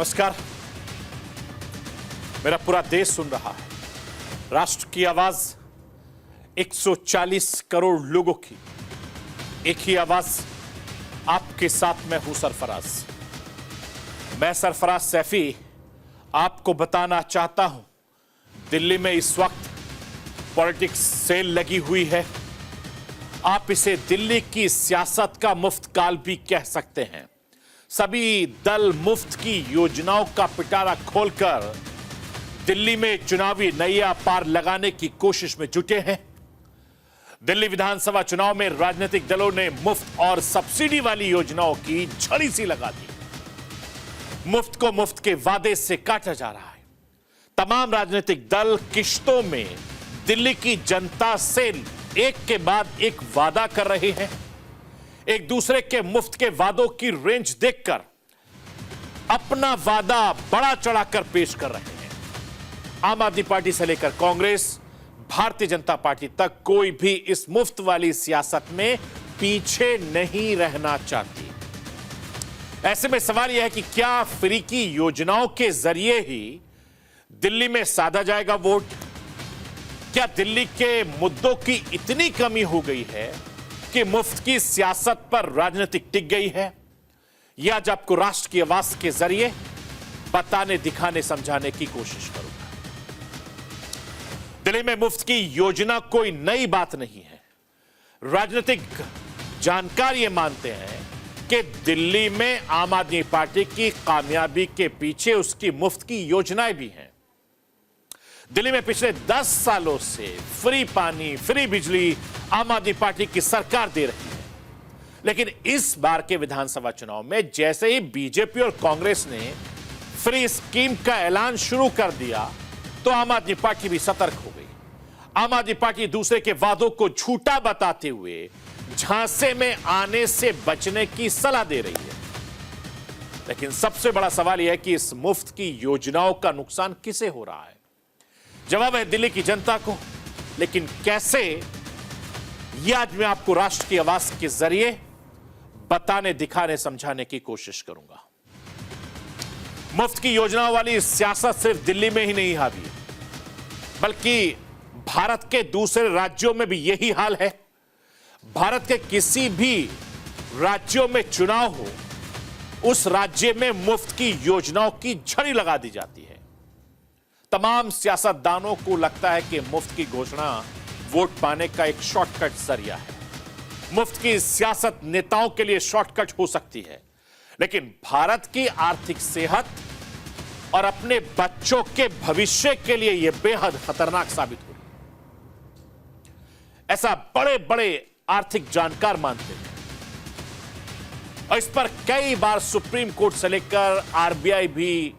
नमस्कार। मेरा पूरा देश सुन रहा है। राष्ट्र की आवाज 140 करोड़ लोगों की एक ही आवाज। आपके साथ मैं हूं सरफराज। मैं सरफराज सैफी आपको बताना चाहता हूं, दिल्ली में इस वक्त पॉलिटिक्स सेल लगी हुई है। आप इसे दिल्ली की सियासत का मुफ्त काल भी कह सकते हैं। सभी दल मुफ्त की योजनाओं का पिटारा खोलकर दिल्ली में चुनावी नैया पार लगाने की कोशिश में जुटे हैं। दिल्ली विधानसभा चुनाव में राजनीतिक दलों ने मुफ्त और सब्सिडी वाली योजनाओं की झड़ी सी लगा दी। मुफ्त को मुफ्त के वादे से काटा जा रहा है। तमाम राजनीतिक दल किश्तों में दिल्ली की जनता से एक के बाद एक वादा कर रहे हैं। एक दूसरे के मुफ्त के वादों की रेंज देखकर अपना वादा बड़ा चढ़ाकर पेश कर रहे हैं। आम आदमी पार्टी से लेकर कांग्रेस, भारतीय जनता पार्टी तक कोई भी इस मुफ्त वाली सियासत में पीछे नहीं रहना चाहती। ऐसे में सवाल यह है कि क्या फ्री की योजनाओं के जरिए ही दिल्ली में साधा जाएगा वोट? क्या दिल्ली के मुद्दों की इतनी कमी हो गई है कि मुफ्त की सियासत पर राजनीतिक टिक गई है? या आज आपको राष्ट्र की आवाज के जरिए बताने, दिखाने, समझाने की कोशिश करूंगा। दिल्ली में मुफ्त की योजना कोई नई बात नहीं है। राजनीतिक जानकार ये मानते हैं कि दिल्ली में आम आदमी पार्टी की कामयाबी के पीछे उसकी मुफ्त की योजनाएं भी हैं। दिल्ली में पिछले 10 सालों से फ्री पानी, फ्री बिजली आम आदमी पार्टी की सरकार दे रही है। लेकिन इस बार के विधानसभा चुनाव में जैसे ही बीजेपी और कांग्रेस ने फ्री स्कीम का ऐलान शुरू कर दिया तो आम आदमी पार्टी भी सतर्क हो गई। आम आदमी पार्टी दूसरे के वादों को झूठा बताते हुए झांसे में आने से बचने की सलाह दे रही है। लेकिन सबसे बड़ा सवाल यह है कि इस मुफ्त की योजनाओं का नुकसान किसे हो रहा है? जवाब है दिल्ली की जनता को। लेकिन कैसे, यह आज मैं आपको राष्ट्र की आवाज के जरिए बताने, दिखाने, समझाने की कोशिश करूंगा। मुफ्त की योजनाओं वाली सियासत सिर्फ दिल्ली में ही नहीं हावी है, बल्कि भारत के दूसरे राज्यों में भी यही हाल है। भारत के किसी भी राज्यों में चुनाव हो, उस राज्य में मुफ्त की योजनाओं की झड़ी लगा दी जाती है। तमाम सियासतदानों को लगता है कि मुफ्त की घोषणा वोट पाने का एक शॉर्टकट जरिया है। मुफ्त की सियासत नेताओं के लिए शॉर्टकट हो सकती है, लेकिन भारत की आर्थिक सेहत और अपने बच्चों के भविष्य के लिए यह बेहद खतरनाक साबित होगी। ऐसा बड़े बड़े आर्थिक जानकार मानते हैं और इस पर कई बार सुप्रीम कोर्ट से लेकर आरबीआई भी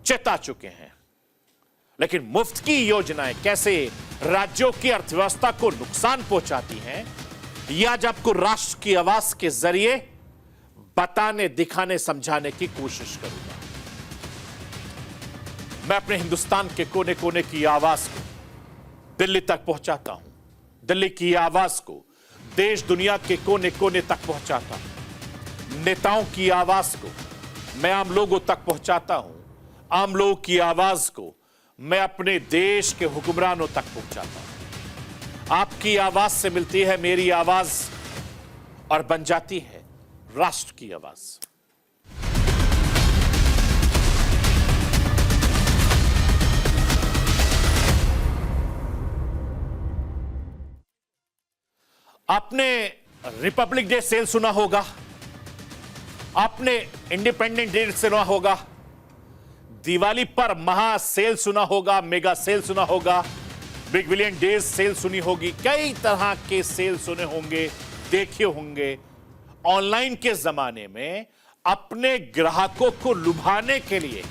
चेता चुके हैं। लेकिन मुफ्त की योजनाएं कैसे राज्यों की अर्थव्यवस्था को नुकसान पहुंचाती हैं, यह आज आपको राष्ट्र की आवाज के जरिए बताने, दिखाने, समझाने की कोशिश करूंगा। मैं अपने हिंदुस्तान के कोने कोने की आवाज को दिल्ली तक पहुंचाता हूं। दिल्ली की आवाज को देश दुनिया के कोने कोने तक पहुंचाता हूं। नेताओं की आवाज को मैं आम लोगों तक पहुंचाता हूं। आम लोगों की आवाज को मैं अपने देश के हुक्मरानों तक पहुंचाता हूं। आपकी आवाज से मिलती है मेरी आवाज और बन जाती है राष्ट्र की आवाज। आपने रिपब्लिक डे सेल सुना होगा, आपने इंडिपेंडेंस डे सुना होगा, दिवाली पर महा सेल सुना होगा, मेगा सेल सुना होगा, बिग बिलियन डेज सेल सुनी होगी। कई तरह के सेल सुने होंगे, देखे होंगे। ऑनलाइन के जमाने में अपने ग्राहकों को लुभाने के लिए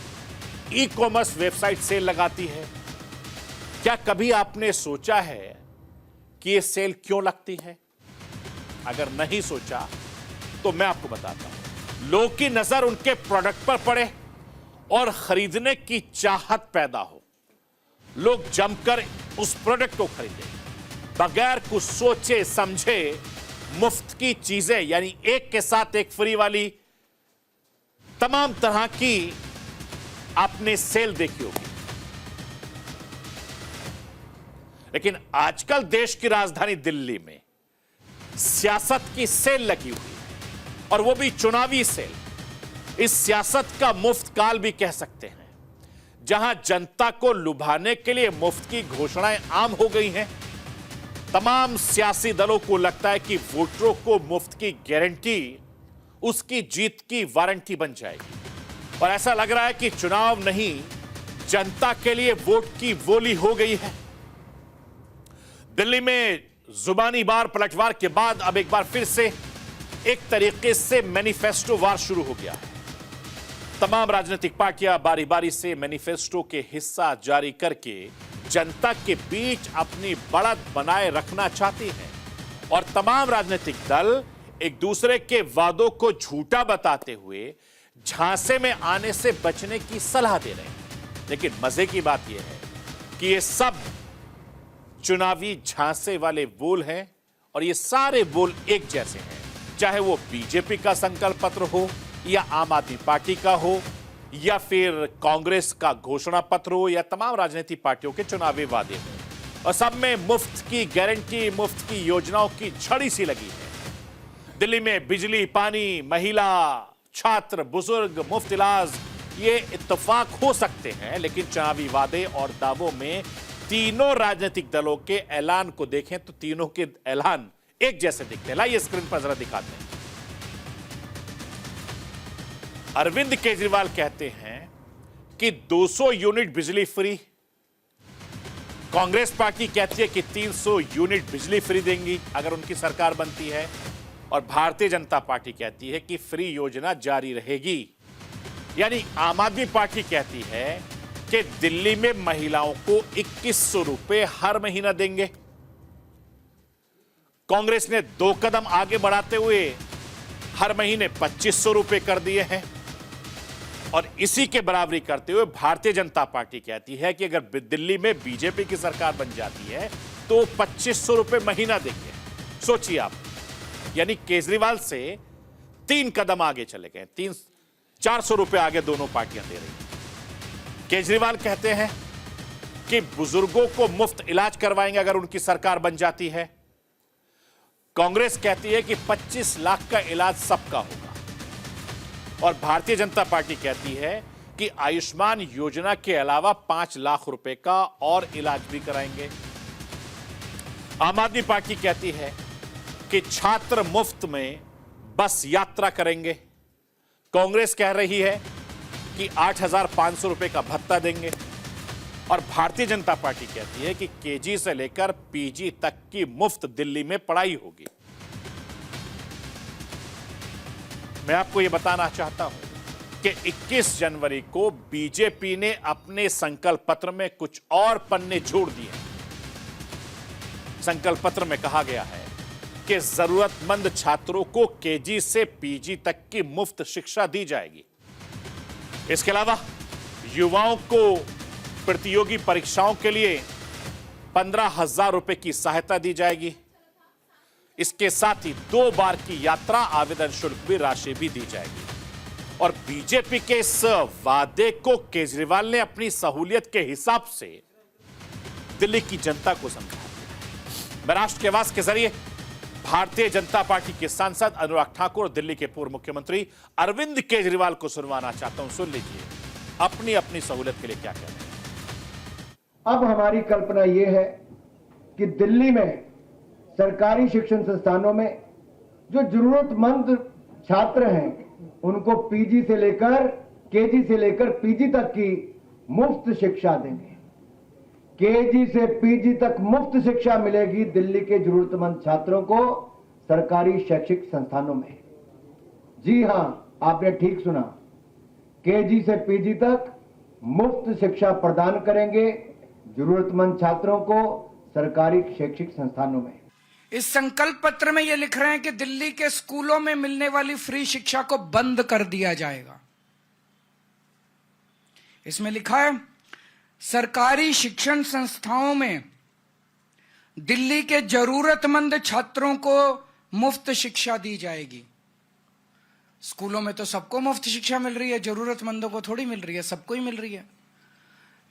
ई कॉमर्स वेबसाइट सेल लगाती है। क्या कभी आपने सोचा है कि यह सेल क्यों लगती है? अगर नहीं सोचा तो मैं आपको बताता हूं। लोगों की नजर उनके प्रोडक्ट पर पड़े और खरीदने की चाहत पैदा हो, लोग जमकर उस प्रोडक्ट को खरीदें, बगैर कुछ सोचे समझे मुफ्त की चीजें, यानी एक के साथ एक फ्री वाली तमाम तरह की आपने सेल देखी होगी, लेकिन आजकल देश की राजधानी दिल्ली में सियासत की सेल लगी हुई है, और वो भी चुनावी सेल। इस सियासत का मुफ्त काल भी कह सकते हैं, जहां जनता को लुभाने के लिए मुफ्त की घोषणाएं आम हो गई हैं। तमाम सियासी दलों को लगता है कि वोटरों को मुफ्त की गारंटी उसकी जीत की वारंटी बन जाएगी, और ऐसा लग रहा है कि चुनाव नहीं, जनता के लिए वोट की बोली हो गई है। दिल्ली में जुबानी बार पलटवार के बाद अब एक बार फिर से एक तरीके से मैनिफेस्टो वार शुरू हो गया है। तमाम राजनीतिक पार्टियां बारी बारी से मैनिफेस्टो के हिस्सा जारी करके जनता के बीच अपनी बढ़त बनाए रखना चाहती हैं, और तमाम राजनीतिक दल एक दूसरे के वादों को झूठा बताते हुए झांसे में आने से बचने की सलाह दे रहे हैं। लेकिन मजे की बात यह है कि ये सब चुनावी झांसे वाले बोल हैं, और ये सारे बोल एक जैसे हैं, चाहे वो बीजेपी का संकल्प पत्र हो, या आम आदमी पार्टी का हो, या फिर कांग्रेस का घोषणा पत्र हो, या तमाम राजनीतिक पार्टियों के चुनावी वादे हो, और सब में मुफ्त की गारंटी, मुफ्त की योजनाओं की झड़ी सी लगी है। दिल्ली में बिजली, पानी, महिला, छात्र, बुजुर्ग, मुफ्त इलाज, ये इत्तेफाक हो सकते हैं, लेकिन चुनावी वादे और दावों में तीनों राजनीतिक दलों के ऐलान को देखें तो तीनों के ऐलान एक जैसे दिखते हैं। लाइए स्क्रीन पर जरा दिखाते हैं। अरविंद केजरीवाल कहते हैं कि 200 यूनिट बिजली फ्री, कांग्रेस पार्टी कहती है कि 300 यूनिट बिजली फ्री देंगी अगर उनकी सरकार बनती है, और भारतीय जनता पार्टी कहती है कि फ्री योजना जारी रहेगी। यानी आम आदमी पार्टी कहती है कि दिल्ली में महिलाओं को 2100 रुपए हर महीना देंगे। कांग्रेस ने 2 कदम आगे बढ़ाते हुए हर महीने 2500 रुपए कर दिए हैं, और इसी के बराबरी करते हुए भारतीय जनता पार्टी कहती है कि अगर दिल्ली में बीजेपी की सरकार बन जाती है तो 2500 रुपए महीना देंगे। सोचिए आप, यानी केजरीवाल से 3 कदम आगे चले गए, 400 रुपए आगे दोनों पार्टियां दे रही। केजरीवाल कहते हैं कि बुजुर्गों को मुफ्त इलाज करवाएंगे अगर उनकी सरकार बन जाती है। कांग्रेस कहती है कि 25 लाख का इलाज सबका होगा, और भारतीय जनता पार्टी कहती है कि आयुष्मान योजना के अलावा 5 लाख रुपए का और इलाज भी कराएंगे। आम आदमी पार्टी कहती है कि छात्र मुफ्त में बस यात्रा करेंगे। कांग्रेस कह रही है कि 8,500 रुपए का भत्ता देंगे, और भारतीय जनता पार्टी कहती है कि केजी से लेकर पीजी तक की मुफ्त दिल्ली में पढ़ाई होगी। मैं आपको यह बताना चाहता हूं कि 21 जनवरी को बीजेपी ने अपने संकल्प पत्र में कुछ और पन्ने जोड़ दिए। संकल्प पत्र में कहा गया है कि जरूरतमंद छात्रों को केजी से पीजी तक की मुफ्त शिक्षा दी जाएगी। इसके अलावा युवाओं को प्रतियोगी परीक्षाओं के लिए 15,000 रुपए की सहायता दी जाएगी। इसके साथ ही 2 बार की यात्रा आवेदन शुल्क भी राशि भी दी जाएगी। और बीजेपी के इस वादे को केजरीवाल ने अपनी सहूलियत के हिसाब से दिल्ली की जनता को समझाया। मैं राष्ट्र के आवाज के जरिए भारतीय जनता पार्टी के सांसद अनुराग ठाकुर और दिल्ली के पूर्व मुख्यमंत्री अरविंद केजरीवाल को सुनवाना चाहता हूं। सुन लीजिए अपनी अपनी सहूलियत के लिए क्या कह रहे हैं। अब हमारी कल्पना यह है कि दिल्ली में सरकारी शिक्षण संस्थानों में जो जरूरतमंद छात्र हैं उनको पीजी से लेकर केजी से लेकर पीजी तक की मुफ्त शिक्षा देंगे। केजी से पीजी तक मुफ्त शिक्षा मिलेगी दिल्ली के जरूरतमंद छात्रों को सरकारी शैक्षिक संस्थानों में। जी हां, आपने ठीक सुना, केजी से पीजी तक मुफ्त शिक्षा प्रदान करेंगे जरूरतमंद छात्रों को सरकारी शैक्षिक संस्थानों में। इस संकल्प पत्र में यह लिख रहे हैं कि दिल्ली के स्कूलों में मिलने वाली फ्री शिक्षा को बंद कर दिया जाएगा। इसमें लिखा है सरकारी शिक्षण संस्थाओं में दिल्ली के जरूरतमंद छात्रों को मुफ्त शिक्षा दी जाएगी। स्कूलों में तो सबको मुफ्त शिक्षा मिल रही है, जरूरतमंदों को थोड़ी मिल रही है, सबको ही मिल रही है।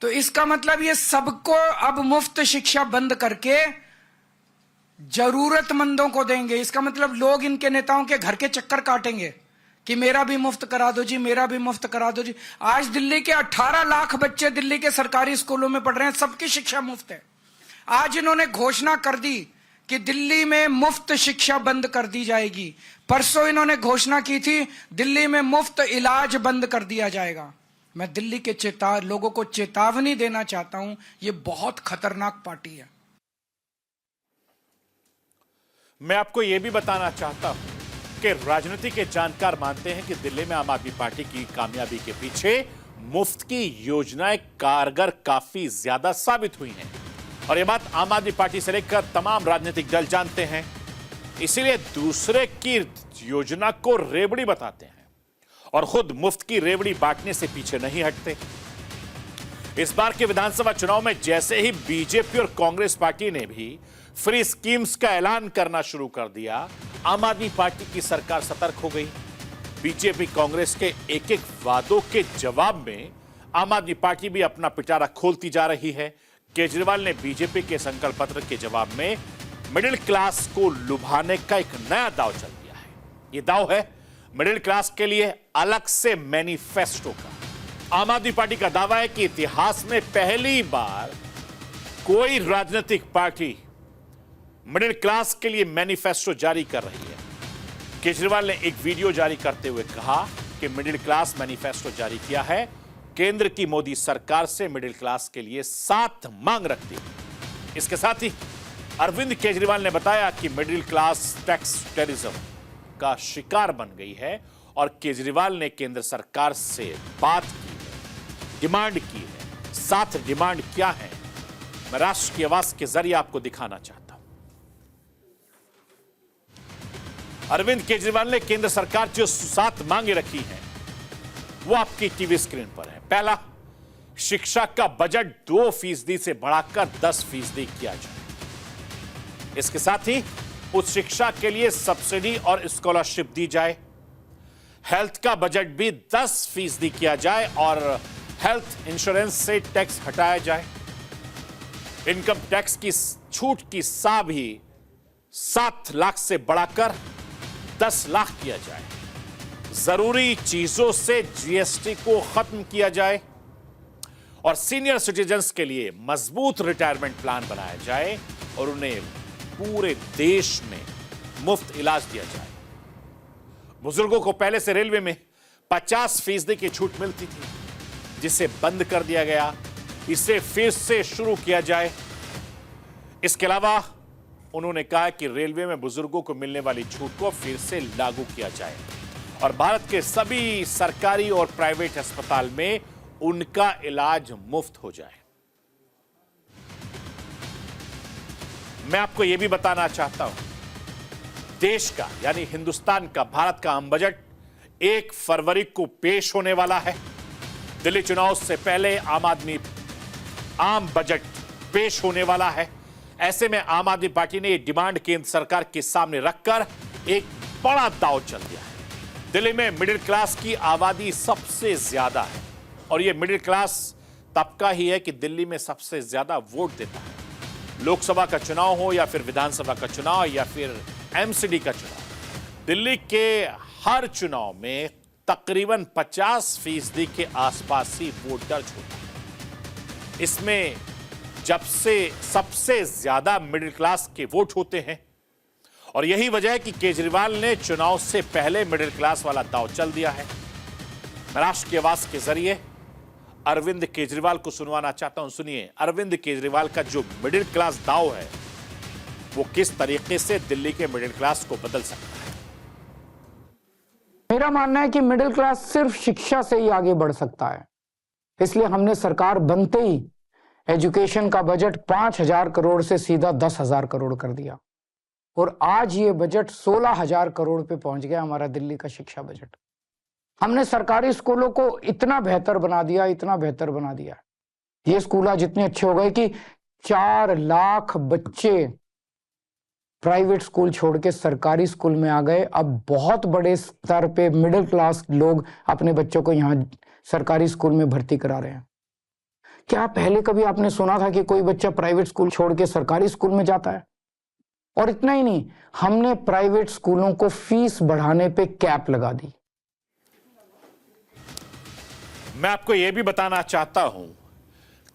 तो इसका मतलब ये सबको अब मुफ्त शिक्षा बंद करके जरूरतमंदों को देंगे। इसका मतलब लोग इनके नेताओं के घर के चक्कर काटेंगे कि मेरा भी मुफ्त करा दो जी, मेरा भी मुफ्त करा दो जी। आज दिल्ली के 18 लाख बच्चे दिल्ली के सरकारी स्कूलों में पढ़ रहे हैं, सबकी शिक्षा मुफ्त है। आज इन्होंने घोषणा कर दी कि दिल्ली में मुफ्त शिक्षा बंद कर दी जाएगी। परसों इन्होंने घोषणा की थी दिल्ली में मुफ्त इलाज बंद कर दिया जाएगा। मैं दिल्ली के लोगों को चेतावनी देना चाहता हूं, यह बहुत खतरनाक पार्टी है। मैं आपको यह भी बताना चाहता हूं कि राजनीति के जानकार मानते हैं कि दिल्ली में आम आदमी पार्टी की कामयाबी के पीछे मुफ्त की योजनाएं कारगर काफी ज्यादा साबित हुई हैं और यह बात आम आदमी पार्टी से लेकर तमाम राजनीतिक दल जानते हैं। इसीलिए दूसरे की योजना को रेवड़ी बताते हैं और खुद मुफ्त की रेवड़ी बांटने से पीछे नहीं हटते। इस बार के विधानसभा चुनाव में जैसे ही बीजेपी और कांग्रेस पार्टी ने भी फ्री स्कीम्स का ऐलान करना शुरू कर दिया, आम आदमी पार्टी की सरकार सतर्क हो गई। बीजेपी कांग्रेस के एक एक वादों के जवाब में आम आदमी पार्टी भी अपना पिटारा खोलती जा रही है। केजरीवाल ने बीजेपी के संकल्प पत्र के जवाब में मिडिल क्लास को लुभाने का एक नया दांव चल दिया है। यह दांव है मिडिल क्लास के लिए अलग से मैनिफेस्टो का। आम आदमी पार्टी का दावा है कि इतिहास में पहली बार कोई राजनीतिक पार्टी मिडिल क्लास के लिए मैनिफेस्टो जारी कर रही है। केजरीवाल ने एक वीडियो जारी करते हुए कहा कि मिडिल क्लास मैनिफेस्टो जारी किया है। केंद्र की मोदी सरकार से मिडिल क्लास के लिए 7 मांग रखती है। इसके साथ ही अरविंद केजरीवाल ने बताया कि मिडिल क्लास टैक्स टेररिज्म का शिकार बन गई है और केजरीवाल ने केंद्र सरकार से बात की है, डिमांड की है। 7 डिमांड क्या है, मैं राष्ट्र की आवाज के जरिए आपको दिखाना चाहता हूं। अरविंद केजरीवाल ने केंद्र सरकार जो 7 मांगे रखी हैं वो आपकी टीवी स्क्रीन पर है। पहला, शिक्षा का बजट 2% से बढ़ाकर 10% किया जाए। इसके साथ ही उच्च शिक्षा के लिए सब्सिडी और स्कॉलरशिप दी जाए। हेल्थ का बजट भी 10% किया जाए और हेल्थ इंश्योरेंस से टैक्स हटाया जाए। इनकम टैक्स की छूट की सा भी 7 लाख से बढ़ाकर 10 लाख किया जाए। जरूरी चीजों से जीएसटी को खत्म किया जाए और सीनियर सिटीजन्स के लिए मजबूत रिटायरमेंट प्लान बनाया जाए और उन्हें पूरे देश में मुफ्त इलाज दिया जाए। बुजुर्गों को पहले से रेलवे में 50% की छूट मिलती थी, जिसे बंद कर दिया गया। इसे फिर से शुरू किया जाए। इसके अलावा उन्होंने कहा कि रेलवे में बुजुर्गों को मिलने वाली छूट को फिर से लागू किया जाए और भारत के सभी सरकारी और प्राइवेट अस्पताल में उनका इलाज मुफ्त हो जाए। मैं आपको यह भी बताना चाहता हूं, देश का यानी हिंदुस्तान का, भारत का आम बजट 1 फरवरी को पेश होने वाला है। दिल्ली चुनाव से पहले आम बजट पेश होने वाला है। ऐसे में आम आदमी पार्टी ने यह डिमांड केंद्र सरकार के सामने रखकर एक बड़ा दांव चल दिया है। दिल्ली में मिडिल क्लास की आबादी सबसे ज्यादा है और यह मिडिल क्लास तबका ही है कि दिल्ली में सबसे ज्यादा वोट देता है। लोकसभा का चुनाव हो या फिर विधानसभा का चुनाव या फिर एमसीडी का चुनाव, दिल्ली के हर चुनाव में तकरीबन 50% के आसपास ही वोट दर्ज होता है। इसमें जब से सबसे ज्यादा मिडिल क्लास के वोट होते हैं और यही वजह है कि केजरीवाल ने चुनाव से पहले मिडिल क्लास वाला दांव चल दिया है। मैं राष्ट्र की आवाज के जरिए अरविंद केजरीवाल को सुनवाना चाहता हूं। सुनिए अरविंद केजरीवाल का जो मिडिल क्लास दांव है वो किस तरीके से दिल्ली के मिडिल क्लास को बदल सकता है। मेरा मानना है कि मिडिल क्लास सिर्फ शिक्षा से ही आगे बढ़ सकता है। इसलिए हमने सरकार बनते ही एजुकेशन का बजट 5,000 करोड़ से सीधा 10,000 करोड़ कर दिया और आज ये बजट 16,000 करोड़ पे पहुंच गया हमारा दिल्ली का शिक्षा बजट। हमने सरकारी स्कूलों को इतना बेहतर बना दिया, इतना बेहतर बना दिया। ये स्कूल आज इतने अच्छे हो गए कि 4 लाख बच्चे प्राइवेट स्कूल छोड़ के सरकारी स्कूल में आ गए। अब बहुत बड़े स्तर पे मिडिल क्लास लोग अपने बच्चों को यहाँ सरकारी स्कूल में भर्ती करा रहे हैं। क्या पहले कभी आपने सुना था कि कोई बच्चा प्राइवेट स्कूल छोड़ के सरकारी स्कूल में जाता है? और इतना ही नहीं, हमने प्राइवेट स्कूलों को फीस बढ़ाने पे कैप लगा दी। मैं आपको यह भी बताना चाहता हूं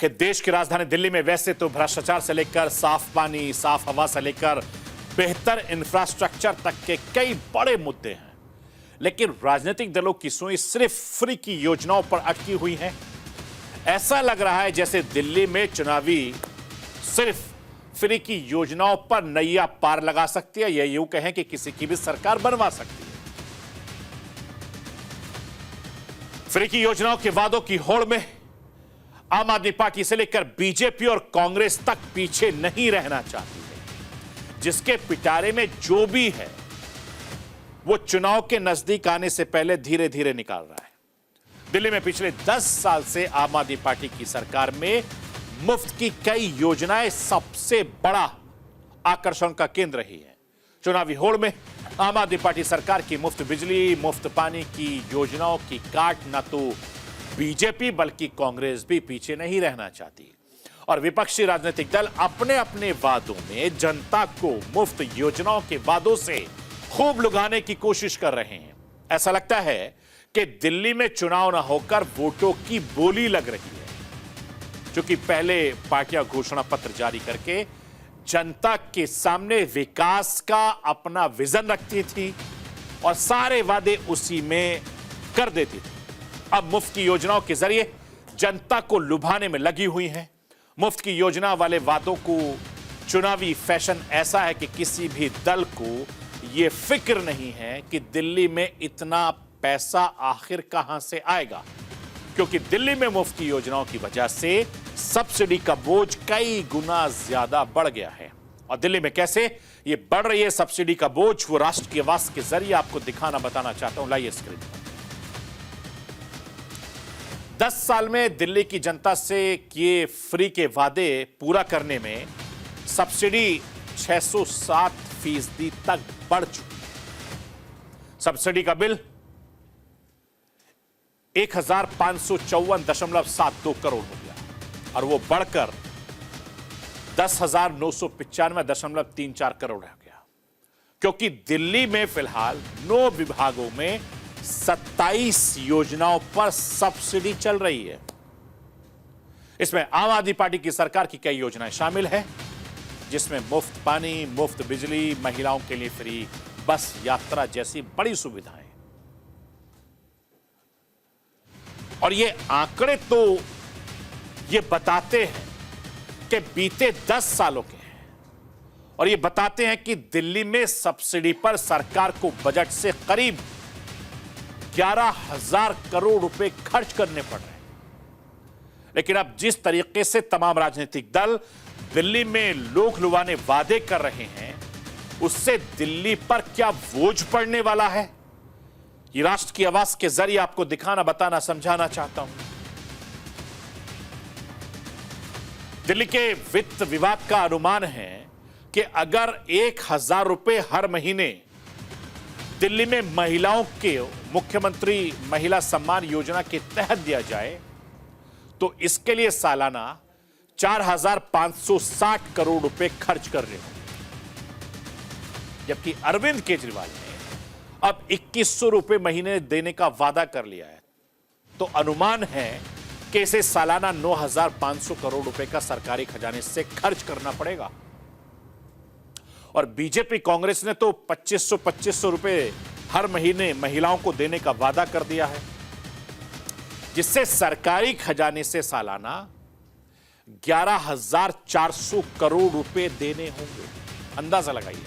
कि देश की राजधानी दिल्ली में वैसे तो भ्रष्टाचार से लेकर साफ पानी, साफ हवा से लेकर बेहतर इंफ्रास्ट्रक्चर तक के कई बड़े मुद्दे हैं, लेकिन राजनीतिक दलों की सुई सिर्फ फ्री की योजनाओं पर अटकी हुई है। ऐसा लग रहा है जैसे दिल्ली में चुनावी सिर्फ फ्री की योजनाओं पर नैया पार लगा सकती है, या यूं कहें कि किसी की भी सरकार बनवा सकती है। फ्री की योजनाओं के वादों की होड़ में आम आदमी पार्टी से लेकर बीजेपी और कांग्रेस तक पीछे नहीं रहना चाहती है। जिसके पिटारे में जो भी है वो चुनाव के नजदीक आने से पहले धीरे धीरे निकाल रहा है। दिल्ली में पिछले 10 साल से आम आदमी पार्टी की सरकार में मुफ्त की कई योजनाएं सबसे बड़ा आकर्षण का केंद्र रही है। चुनावी होड़ में आम आदमी पार्टी सरकार की मुफ्त बिजली, मुफ्त पानी की योजनाओं की काट न तो बीजेपी बल्कि कांग्रेस भी पीछे नहीं रहना चाहती, और विपक्षी राजनीतिक दल अपने अपने वादों में जनता को मुफ्त योजनाओं के वादों से खूब लुभाने की कोशिश कर रहे हैं। ऐसा लगता है कि दिल्ली में चुनाव न होकर वोटों की बोली लग रही है, क्योंकि पहले पार्टियां घोषणा पत्र जारी करके जनता के सामने विकास का अपना विजन रखती थी और सारे वादे उसी में कर देती थी। अब मुफ्त की योजनाओं के जरिए जनता को लुभाने में लगी हुई है। मुफ्त की योजना वाले वादों को चुनावी फैशन ऐसा है कि किसी भी दल को यह फिक्र नहीं है कि दिल्ली में इतना पैसा आखिर कहां से आएगा, क्योंकि दिल्ली में मुफ्त की योजनाओं की वजह से सब्सिडी का बोझ कई गुना ज्यादा बढ़ गया है। और दिल्ली में कैसे ये बढ़ रही है सब्सिडी का बोझ, वो राष्ट्र की आवाज के जरिए आपको दिखाना बताना चाहता हूं। लाइए स्क्रीन पर। 10 साल में दिल्ली की जनता से किए फ्री के वादे पूरा करने में सब्सिडी 607% तक बढ़ चुकी है। सब्सिडी का बिल 1554.72 करोड़ हो गया और वो बढ़कर 10,995.34 करोड़ हो गया, क्योंकि दिल्ली में फिलहाल 9 विभागों में 27 योजनाओं पर सब्सिडी चल रही है। इसमें आम आदमी पार्टी की सरकार की कई योजनाएं शामिल है, जिसमें मुफ्त पानी, मुफ्त बिजली, महिलाओं के लिए फ्री बस यात्रा जैसी बड़ी सुविधाएं। और ये आंकड़े तो ये बताते हैं कि बीते 10 सालों के हैं, और ये बताते हैं कि दिल्ली में सब्सिडी पर सरकार को बजट से करीब 11,000 करोड़ रुपए खर्च करने पड़ रहे हैं। लेकिन अब जिस तरीके से तमाम राजनीतिक दल दिल्ली में लोक लुभाने वादे कर रहे हैं, उससे दिल्ली पर क्या बोझ पड़ने वाला है, ये राष्ट्र की आवाज के जरिए आपको दिखाना, बताना, समझाना चाहता हूं। दिल्ली के वित्त विभाग का अनुमान है कि अगर 1,000 रुपए हर महीने दिल्ली में महिलाओं के मुख्यमंत्री महिला सम्मान योजना के तहत दिया जाए तो इसके लिए सालाना 4,560 करोड़ रुपए खर्च करने होंगे। जबकि अरविंद केजरीवाल ने अब 2,100 रुपए महीने देने का वादा कर लिया है, तो अनुमान है कि इसे सालाना 9,500 करोड़ रुपए का सरकारी खजाने से खर्च करना पड़ेगा। और बीजेपी कांग्रेस ने तो 2,500 रुपए हर महीने महिलाओं को देने का वादा कर दिया है, जिससे सरकारी खजाने से सालाना 11,400 करोड़ रुपए देने होंगे। अंदाजा लगाइए।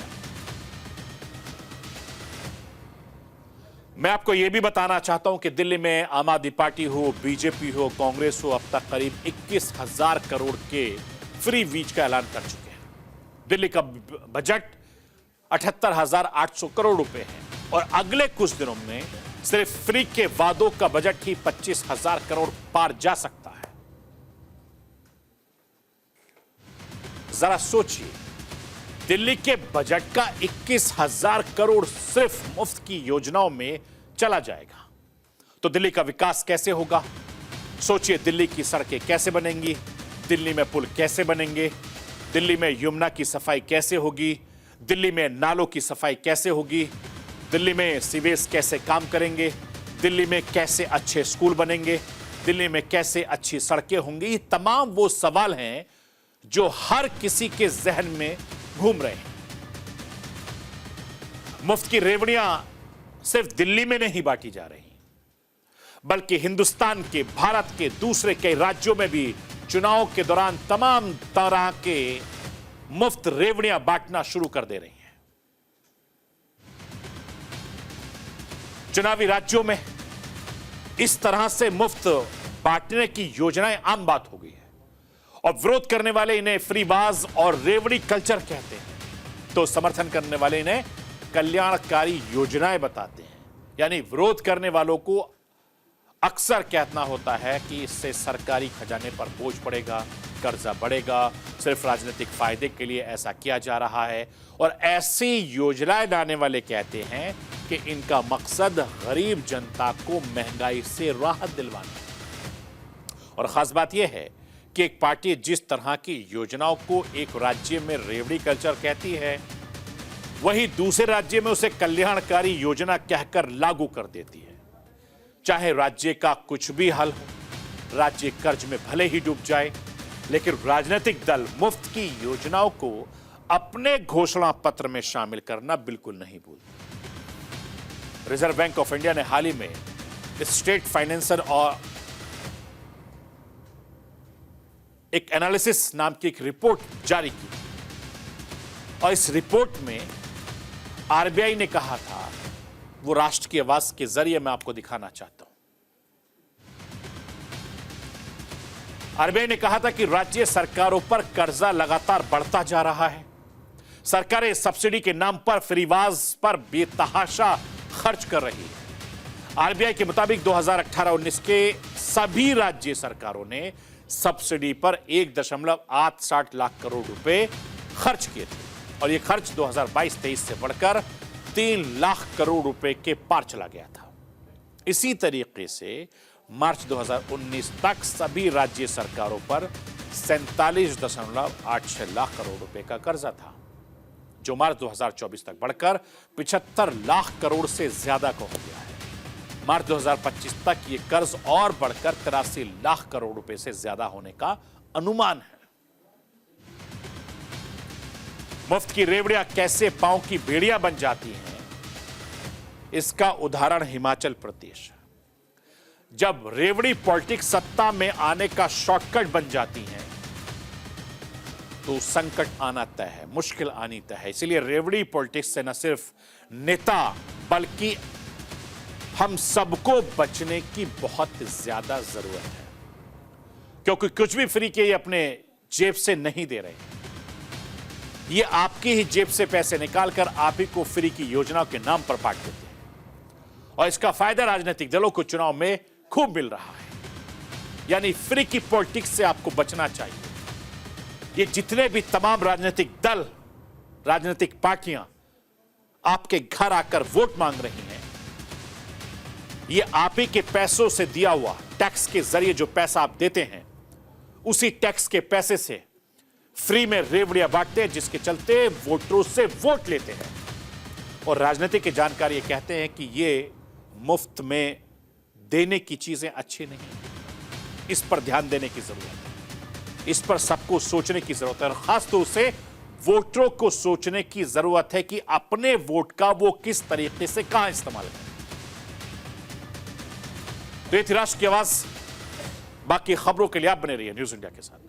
मैं आपको यह भी बताना चाहता हूं कि दिल्ली में आम आदमी पार्टी हो, बीजेपी हो, कांग्रेस हो, अब तक करीब 21,000 करोड़ के फ्री वीज का ऐलान कर चुके हैं। दिल्ली का बजट 78,800 करोड़ रुपए है और अगले कुछ दिनों में सिर्फ फ्री के वादों का बजट ही 25,000 करोड़ पार जा सकता है। जरा सोचिए, दिल्ली के बजट का 21,000 करोड़ सिर्फ मुफ्त की योजनाओं में चला जाएगा, तो दिल्ली का विकास कैसे होगा? सोचिए, दिल्ली की सड़कें कैसे बनेंगी, दिल्ली में पुल कैसे बनेंगे, दिल्ली में यमुना की सफाई कैसे होगी, दिल्ली में नालों की सफाई कैसे होगी, दिल्ली में सीवेज कैसे काम करेंगे, दिल्ली में कैसे अच्छे स्कूल बनेंगे, दिल्ली में कैसे अच्छी सड़कें होंगी। ये तमाम वो सवाल हैं जो हर किसी के जहन में घूम रहे हैं। मुफ्त की रेवड़ियां सिर्फ दिल्ली में नहीं बांटी जा रही, बल्कि हिंदुस्तान के, भारत के दूसरे कई राज्यों में भी चुनाव के दौरान तमाम तरह के मुफ्त रेवड़ियां बांटना शुरू कर दे रही हैं। चुनावी राज्यों में इस तरह से मुफ्त बांटने की योजनाएं आम बात हो गई है और विरोध करने वाले इन्हें फ्रीबाज और रेवड़ी कल्चर कहते हैं, तो समर्थन करने वाले इन्हें कल्याणकारी योजनाएं बताते हैं। यानी विरोध करने वालों को अक्सर कहना होता है कि इससे सरकारी खजाने पर बोझ पड़ेगा, कर्जा बढ़ेगा, सिर्फ राजनीतिक फायदे के लिए ऐसा किया जा रहा है। और ऐसी योजनाएं लाने वाले कहते हैं कि इनका मकसद गरीब जनता को महंगाई से राहत दिलवाना है। और खास बात यह है कि एक पार्टी जिस तरह की योजनाओं को एक राज्य में रेवड़ी कल्चर कहती है, वही दूसरे राज्य में उसे कल्याणकारी योजना कहकर लागू कर देती है। चाहे राज्य का कुछ भी हल हो, राज्य कर्ज में भले ही डूब जाए, लेकिन राजनीतिक दल मुफ्त की योजनाओं को अपने घोषणा पत्र में शामिल करना बिल्कुल नहीं भूलते। रिजर्व बैंक ऑफ इंडिया ने हाल ही में स्टेट फाइनेंसर और एक एनालिसिस नाम की एक रिपोर्ट जारी की, और इस रिपोर्ट में आरबीआई ने कहा था, वो राष्ट्र की आवाज के जरिए मैं आपको दिखाना चाहता हूं। आरबीआई ने कहा था कि राज्य सरकारों पर कर्जा लगातार बढ़ता जा रहा है, सरकारें सब्सिडी के नाम पर फ्रीबाज पर बेतहाशा खर्च कर रही है। आरबीआई के मुताबिक 2018-19 के सभी राज्य सरकारों ने सब्सिडी पर 1.87 लाख करोड़ रुपए खर्च किए थे, और यह खर्च 2022-23 से बढ़कर 3 लाख करोड़ रुपए के पार चला गया था। इसी तरीके से मार्च 2019 तक सभी राज्य सरकारों पर 47.86 लाख करोड़ रुपए का कर्जा था, जो मार्च 2024 तक बढ़कर 75 लाख करोड़ से ज्यादा का हो गया है। मार्च 2025 तक यह कर्ज और बढ़कर 83 लाख करोड़ रुपए से ज्यादा होने का अनुमान है। मुफ्त की रेवड़ियां कैसे पांव की बेड़ियां बन जाती हैं, इसका उदाहरण हिमाचल प्रदेश है। जब रेवड़ी पॉलिटिक्स सत्ता में आने का शॉर्टकट बन जाती हैं, तो संकट आना तय है, मुश्किल आनी तय है। इसलिए रेवड़ी पॉलिटिक्स से न सिर्फ नेता बल्कि हम सबको बचने की बहुत ज्यादा जरूरत है, क्योंकि कुछ भी फ्री के ये अपने जेब से नहीं दे रहे, ये आपकी ही जेब से पैसे निकालकर आप ही को फ्री की योजनाओं के नाम पर बांट देते हैं, और इसका फायदा राजनीतिक दलों को चुनाव में खूब मिल रहा है। यानी फ्री की पॉलिटिक्स से आपको बचना चाहिए। ये जितने भी तमाम राजनीतिक दल, राजनीतिक पार्टियां आपके घर आकर वोट मांग रही हैं, ये आप ही के पैसों से दिया हुआ टैक्स के जरिए जो पैसा आप देते हैं, उसी टैक्स के पैसे से फ्री में रेवड़ियां बांटते हैं, जिसके चलते वोटरों से वोट लेते हैं। और राजनीतिक के जानकार ये कहते हैं कि ये मुफ्त में देने की चीजें अच्छी नहीं, इस पर ध्यान देने की जरूरत है, इस पर सबको सोचने की जरूरत है, और खासतौर से वोटरों को सोचने की जरूरत है कि अपने वोट का वो किस तरीके से कहां इस्तेमाल करें। तो ये थी राष्ट्र की आवाज। बाकी खबरों के लिए आप बने रहिए न्यूज़ इंडिया के साथ।